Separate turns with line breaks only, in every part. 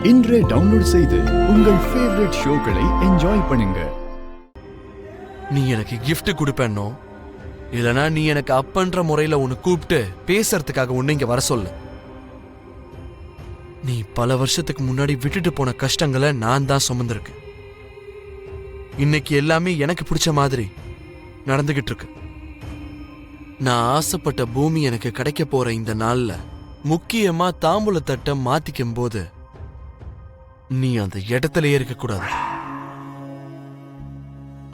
இன்றே டவுன்லோட் செய்து உங்கள் ஃபேவரட் ஷோக்களை என்ஜாய் பண்ணுங்க.
நீ எனக்கு gift கொடுப்பேன்னோ இல்லனா நீ எனக்கு அப்பன்ற முறையில உன்னை கூப்பிட்டு பேசுறதுக்காக உன்னை இங்க வர சொல்லு. நீ பல வருஷத்துக்கு முன்னாடி விட்டுட்டு போன கஷ்டங்களை நான் தான் சுமந்திருக்கேன். இன்னைக்கு எல்லாமே எனக்கு பிடிச்ச மாதிரி நடந்துகிட்டு இருக்கு. நான் ஆசைப்பட்ட பூமி எனக்கு கிடைக்க போற இந்த நாள்ல முக்கியமா தாம்பூல தட்டை மாத்திக்கும் போது நீ அந்த இடத்துலயே இருக்க கூடாது.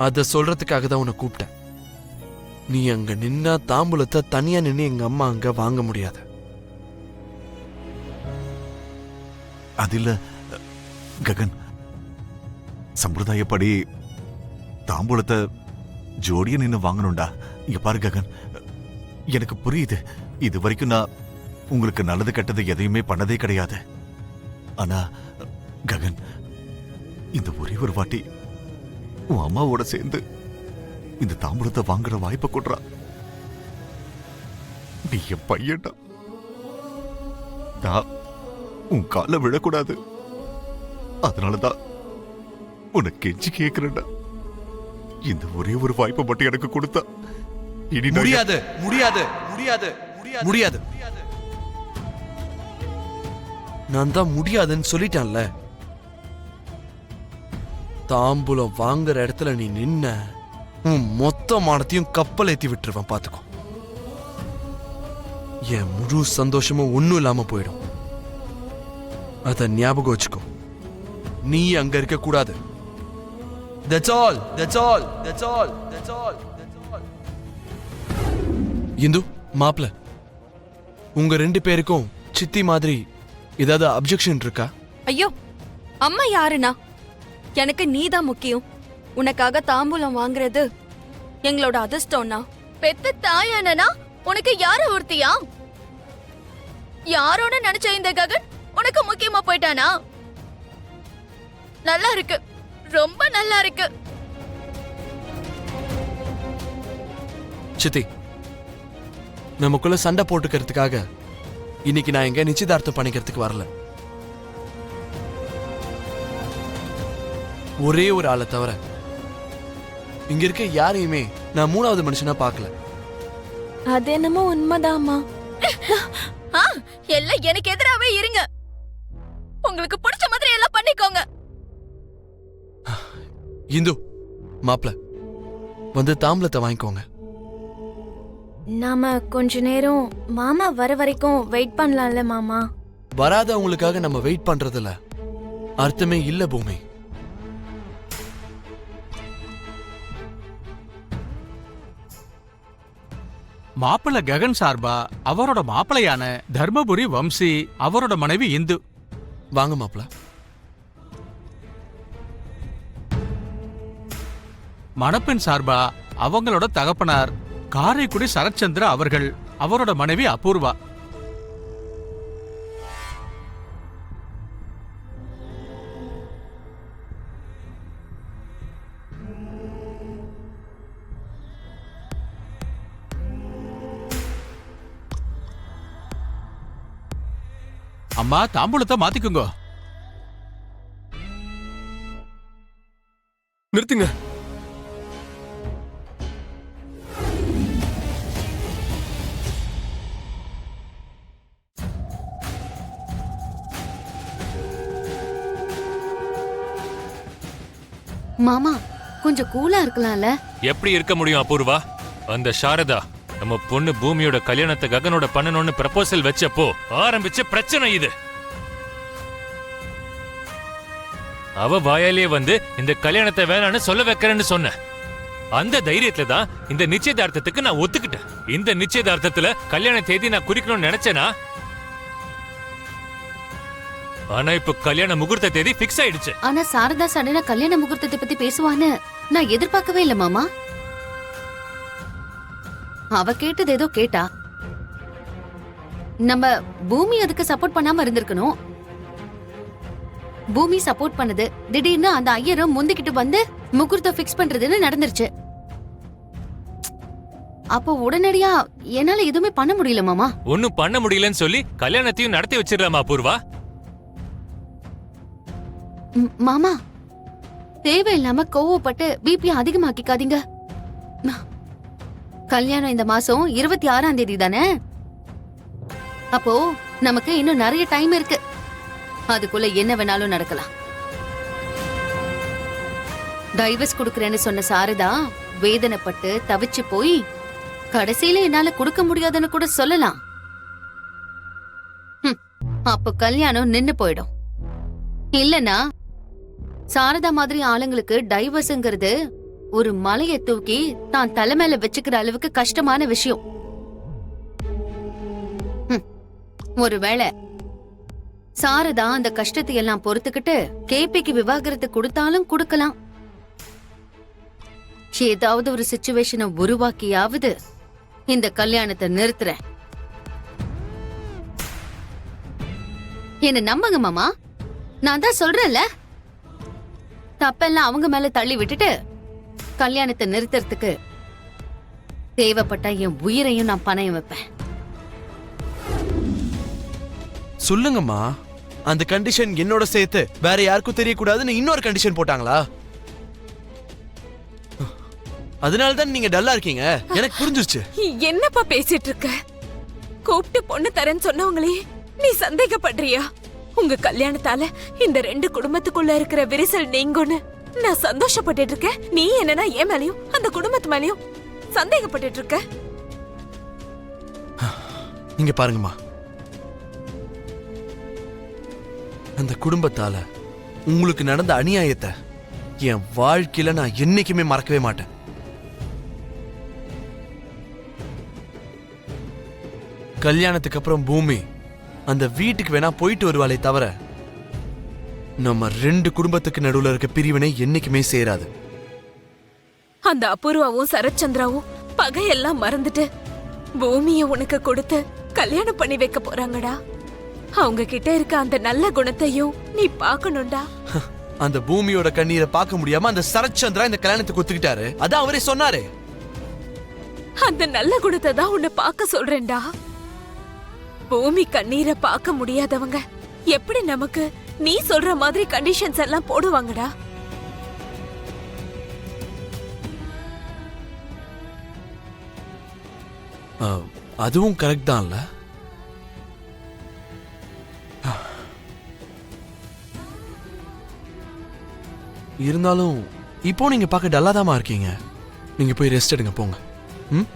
அத சொல்றதுக்காக தான் உன்னை கூப்பிட்டேன். நீ அங்க நின்னா தாம்பூலத்தை தனியா நின்று எங்க அம்மா அங்க வாங்க முடியாது.
அதில்ல ககன், சம்பிரதாயப்படி தாம்பூலத்தை ஜோடிய நின்று வாங்கணும்டா. இங்க பாரு ககன், எனக்கு புரியுது. இது வரைக்கும் நான் உங்களுக்கு நல்லது கெட்டது எதையுமே பண்ணதே கிடையாது. ஆனா ககன், இந்த ஒரே ஒரு வாட்டி உன் அம்மாவோட சேர்ந்து இந்த தாம்பூலத்தை வாங்குற வாய்ப்பை கொடுறா. நீ என் பையன்டா, நான் உன் கால விழக்கூடாது. அதனாலதான் உன்னை கெஞ்சி கேட்கிறேன்டா. இந்த ஒரே ஒரு வாய்ப்பை மட்டும் எனக்கு கொடுத்தா இனி
முடியாது முடியாது முடியாது முடியாது. நான் தான் முடியாதுன்னு சொல்லிட்டேன்ல. தாம்பூலம் வாங்குற இடத்துல நீ நின்ன உன் மொத்த மானத்தையும் கப்பல் ஏத்தி விட்டுருவேன். பாத்துக்கோ, என் முழு சந்தோஷமும் ஒண்ணும் இல்லாம போயிடும். அத ஞாபகம் வச்சுக்கோ. நீ அங்க இருக்க கூடாது. That's all. That's all. That's all. That's all. That's all. Hindu மாப்ள, உங்க ரெண்டு பேருக்கும் சித்தி மாதிரி ஏதாவது அப்ஜெக்ஷன் இருக்கா?
ஐயோ, அம்மா யாருனா? எனக்கு நீதான் முக்கியம். உனக்காக தாம்பூலம் வாங்குறது எங்களோட அதிர்ஷ்டம்னா. பெத்த தாயானா உனக்கு யார ஒருத்தியா? யாரோட நினைச்ச இந்த ககன் உனக்கு முக்கியமா போயிட்டானா? நல்லா இருக்கு, ரொம்ப நல்லா இருக்கு.
சித்தி, நமக்குள்ள சண்டை போட்டுக்கிறதுக்காக இன்னைக்கு நான் எங்க நிச்சயதார்த்தம் பண்ணிக்கிறதுக்கு வரல. ஒரே ஒரு ஆளை தவிர இங்க இருக்க யாரையுமே நான் மூணாவது மனுஷனா பார்க்கல.
அது என்னமோ உண்மைதாமா. எல்லாம் எனக்கு எதிராவே இருங்க. உங்களுக்கு பிடிச்ச மாதிரி எல்லாம் பண்ணிக்கோங்க.
இந்து மாப்ள, வந்து தாம்பூலத்தை வாங்கிக்கோங்க.
நாம கொஞ்ச நேரம் மாமா வர வரைக்கும் வெயிட் பண்ணலாம்ல மாமா?
வராதவங்களுக்காக நம்ம வெயிட் பண்றதுல அர்த்தமே இல்ல பூமி.
மாப்பிள்ள ககன் சார்பா அவரோட மாப்பிளையான தர்மபுரி வம்சி, அவரோட மனைவி இந்து.
வாங்க மாப்ள.
மணப்பெண் சார்பா அவங்களோட தகப்பனார் காரைக்குடி சரச்சந்திர அவர்கள், அவரோட மனைவி அபூர்வா. அம்மா, தாம்பூலத்தை மாத்திக்குங்க.
நிறுத்துங்க.
மாமா, கொஞ்சம் கூலா இருக்கலாம்ல?
எப்படி இருக்க முடியும் அபூர்வா? அந்த சாரதா நம்ம பொண்ணு பூமியோட கல்யாணத்தை ககனோட பண்ணணும்னு ப்ரப்போசல் வச்சப்போ ஆரம்பிச்ச பிரச்சனை இது. அவ வாயாலே வந்து இந்த கல்யாணத்தை வேணான்னு சொல்ல வைக்கிறேன்னு சொன்ன. அந்த தைரியத்துல தான் இந்த நிச்சயதார்த்தத்துக்கு நான் ஒத்துக்கிட்டேன். இந்த நிச்சயதார்த்தத்துல கல்யாண தேதி நான் குறிக்கணும்னு நினைச்சேனா, ஆனா இப்ப கல்யாண முகூர்த்த தேதி பிக்ஸ் ஆயிடுச்சு.
ஆனா சாரதா சடனா கல்யாண முகூர்த்தத்தை பத்தி பேசுவான்னு நான் எதிர்பார்க்கவே இல்ல மாமா. அவ கேட்டது ஏதோ கேட்டா. நம்ம பூமி அதுக்கு சப்போர்ட் பண்ணாம இருந்திருக்கணும். பூமி சப்போர்ட் பண்ணது, திடீர்னு அந்த ஐயரும் முந்திக்கிட்டு வந்து முகூர்த்தம் பிக்ஸ் பண்றதுன்னு நடந்துருச்சு. அப்போ உடனடியா என்னால எதுவுமே பண்ண முடியல மாமா.
ஒன்னும் பண்ண முடியலன்னு சொல்லி கல்யாணத்தையும் நடத்தி வச்சிடலாமா பூர்வா?
மாமா தேவையில்லாம கோவப்பட்டு பிபி அதிகமாக்கிக்காதீங்க. கல்யாணம் இந்த மாசம் 26ஆம் தேதி தானே? அப்போ நமக்கு இன்னும் நிறைய டைம் இருக்கு. அதுக்குள்ள என்ன வேணாலும் நடக்கலாம். டைவர்ஸ் குடுக்கறேன்னு சொன்ன சாரதா வேதனைப்பட்டு தவிச்சு போய் கடைசியில என்னால கொடுக்க முடியாதுன்னு கூட சொல்லலாம். அப்ப கல்யாணம் நின்னு போயிடும். இல்லனா சாரதா மாதிரி ஆளுங்களுக்கு டைவர்ஸ்ங்கிறது ஒரு மலையை தூக்கி தான் தலைமையில வச்சுக்கிற அளவுக்கு கஷ்டமான விஷயம். ஒருவேளை சாரதா அந்த கஷ்டத்தை எல்லாம் பொறுத்துக்கிட்டு கேபிக்கு விவாகரத்து கொடுத்தாலும் கொடுக்கலாம். ஏதாவது ஒரு சிச்சுவேஷனை உருவாக்கியாவது இந்த கல்யாணத்தை நிறுத்துறேன். என்ன நம்புங்க மாமா, நான் தான் சொல்றேன்ல. தப்பெல்லாம் அவங்க மேல தள்ளி விட்டுட்டு கல்யாணத்தை நிறுத்துறதுக்கு தேவைப்பட்ட என் உயிரையும் நான் பணயம் வைப்பேன்.
சொல்லுங்கம்மா, அந்த கண்டிஷன் என்னோட சேர்த்து வேற யாருக்கும் தெரியக்கூடாதுன்னு இன்னொரு கண்டிஷன் போட்டாங்களா? அதனால தான் நீங்க டல்லா இருக்கீங்க. எனக்கு புரிஞ்சிருச்சு.
என்னப்பா பேசிட்டு இருக்க? கூப்பிட்டு பொண்ணு தரேன்னு சொன்னவங்களே நீ சந்தேகப்படுறியா? உங்க கல்யாணத்தால இந்த 2 குடும்பத்துக்குள்ள இருக்கிற விரிசல் நீங்கும்னு நான் சந்தோஷப்பட்டுட்டு இருக்கேன். நீ என்னன்னா என் மேலயும் அந்த குடும்பத்து மேலயும் சந்தேகப்பட்டுட்டு இருக்க.
இங்க பாருங்கம்மா, அந்த குடும்பத்தால உங்களுக்கு நடந்த அநியாயத்தை என் வாழ்க்கையில நான் என்னைக்குமே மறக்கவே மாட்டேன். கல்யாணத்துக்கு அப்புறம் பூமி அந்த வீட்டுக்கு வேணா போயிட்டு வருவாளே தவிர நம்ம 2 குடும்பத்துக்கு நடுவுல இருக்க பிரிவினை என்னைக்குமே சேராது.
அந்த அபூர்வாவும் சரத்சந்திராவும் பகையெல்லாம் மறந்துட்டு பூமிய உனக்கு கொடுத்து கல்யாணம் பண்ணி வைக்க போறாங்கடா. அவங்க கிட்ட இருக்க அந்த நல்ல குணத்தையும் நீ பாக்கணும்டா.
அந்த பூமியோட கண்ணீரை பார்க்க முடியாம அந்த சரத்சந்திரா இந்த கல்யாணத்துக்கு ஒத்துக்கிட்டாரு. அதான் அவரே சொன்னாரு.
அந்த நல்ல குணத்தை தான் உன்னை பார்க்க சொல்றேன்டா. பூமி கண்ணீரை பார்க்க முடியாதவங்க எப்படி நமக்கு நீ சொல்ற மாதிரி கண்டிஷன்ஸ் எல்லாம் போடுவாங்கடா?
அதுவும் கரெக்ட் தான்ல. இருந்தாலும் இப்போ நீங்க பார்க்க டல்லாதாமா இருக்கீங்க. நீங்க போய் ரெஸ்ட் எடுங்க போங்க. ம்.